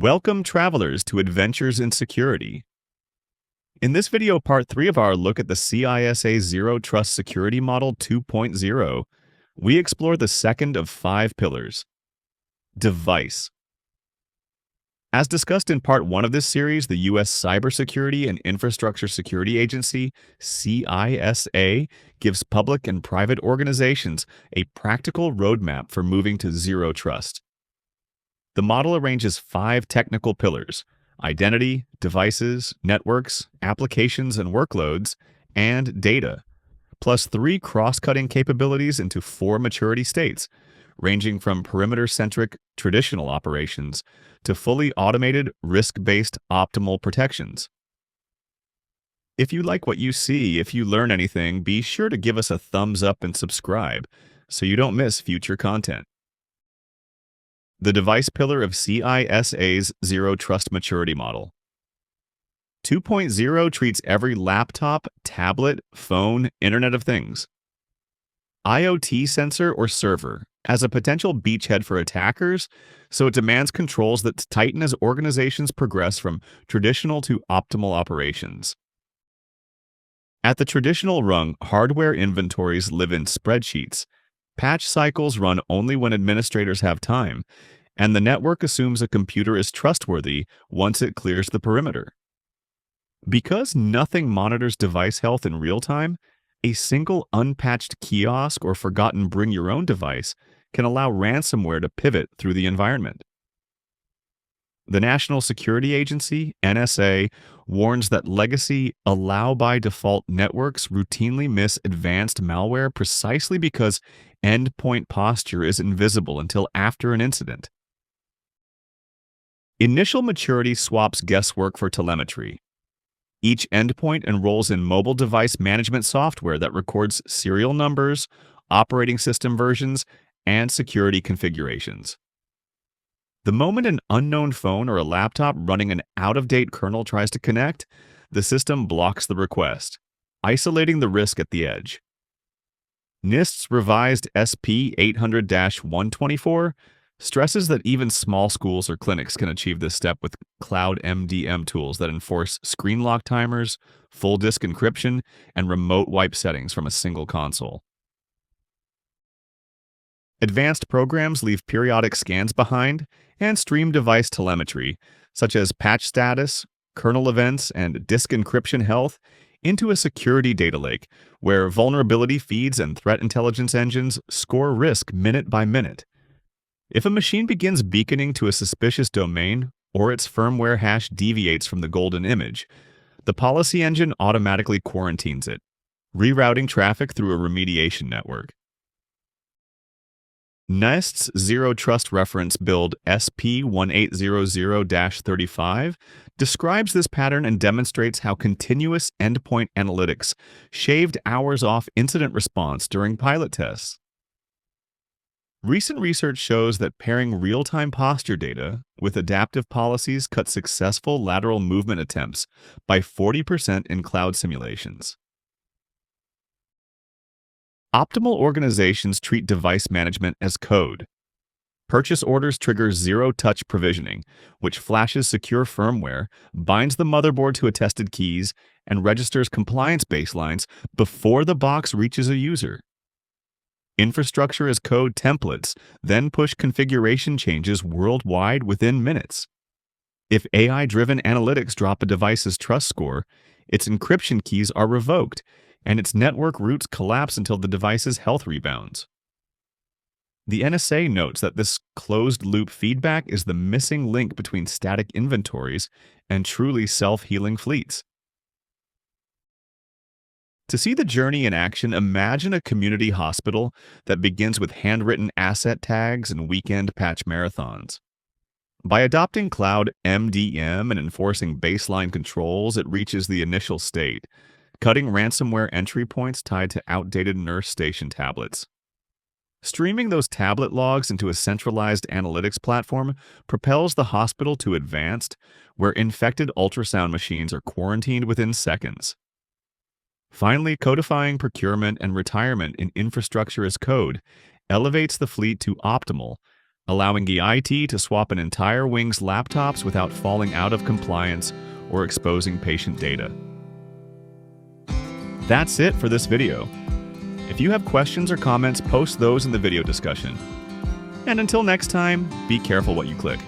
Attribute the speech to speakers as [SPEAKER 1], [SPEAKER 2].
[SPEAKER 1] Welcome travelers to Adventures in Security. In this video, part 3 of our look at the CISA Zero Trust Security Model 2.0, we explore the second of 5 pillars, device. As discussed in part 1 of this series, the U.S. Cybersecurity and Infrastructure Security Agency, CISA, gives public and private organizations a practical roadmap for moving to zero trust. The model arranges 5 technical pillars: identity, devices, networks, applications and workloads, and data, plus 3 cross-cutting capabilities into 4 maturity states, ranging from perimeter-centric traditional operations to fully automated, risk-based optimal protections. If you like what you see, if you learn anything, be sure to give us a thumbs up and subscribe so you don't miss future content. The device pillar of CISA's Zero Trust Maturity Model. 2.0 treats every laptop, tablet, phone, Internet of Things, IoT sensor or server as a potential beachhead for attackers, so it demands controls that tighten as organizations progress from traditional to optimal operations. At the traditional rung, hardware inventories live in spreadsheets. Patch cycles run only when administrators have time, and the network assumes a computer is trustworthy once it clears the perimeter. Because nothing monitors device health in real time, a single unpatched kiosk or forgotten bring-your-own device can allow ransomware to pivot through the environment. The National Security Agency, NSA, warns that legacy allow-by-default networks routinely miss advanced malware precisely because endpoint posture is invisible until after an incident. Initial maturity swaps guesswork for telemetry. Each endpoint enrolls in mobile device management software that records serial numbers, operating system versions, and security configurations. The moment an unknown phone or a laptop running an out-of-date kernel tries to connect, the system blocks the request, isolating the risk at the edge. NIST's revised SP 800-124 stresses that even small schools or clinics can achieve this step with cloud MDM tools that enforce screen lock timers, full disk encryption, and remote wipe settings from a single console. Advanced programs leave periodic scans behind and stream device telemetry, such as patch status, kernel events, and disk encryption health, into a security data lake where vulnerability feeds and threat intelligence engines score risk minute by minute. If a machine begins beaconing to a suspicious domain or its firmware hash deviates from the golden image, the policy engine automatically quarantines it, rerouting traffic through a remediation network. NIST's Zero Trust Reference Build SP 1800-35 describes this pattern and demonstrates how continuous endpoint analytics shaved hours off incident response during pilot tests. Recent research shows that pairing real-time posture data with adaptive policies cut successful lateral movement attempts by 40% in cloud simulations. Optimal organizations treat device management as code. Purchase orders trigger zero-touch provisioning, which flashes secure firmware, binds the motherboard to attested keys, and registers compliance baselines before the box reaches a user. Infrastructure as code templates then push configuration changes worldwide within minutes. If AI-driven analytics drop a device's trust score, its encryption keys are revoked, and its network routes collapse until the device's health rebounds. The NSA notes that this closed-loop feedback is the missing link between static inventories and truly self-healing fleets. To see the journey in action, imagine a community hospital that begins with handwritten asset tags and weekend patch marathons. By adopting cloud MDM and enforcing baseline controls, it reaches the initial state, cutting ransomware entry points tied to outdated nurse station tablets. Streaming those tablet logs into a centralized analytics platform propels the hospital to advanced, where infected ultrasound machines are quarantined within seconds. Finally, codifying procurement and retirement in infrastructure as code elevates the fleet to optimal, allowing the IT to swap an entire wing's laptops without falling out of compliance or exposing patient data. That's it for this video. If you have questions or comments, post those in the video discussion. And until next time, be careful what you click.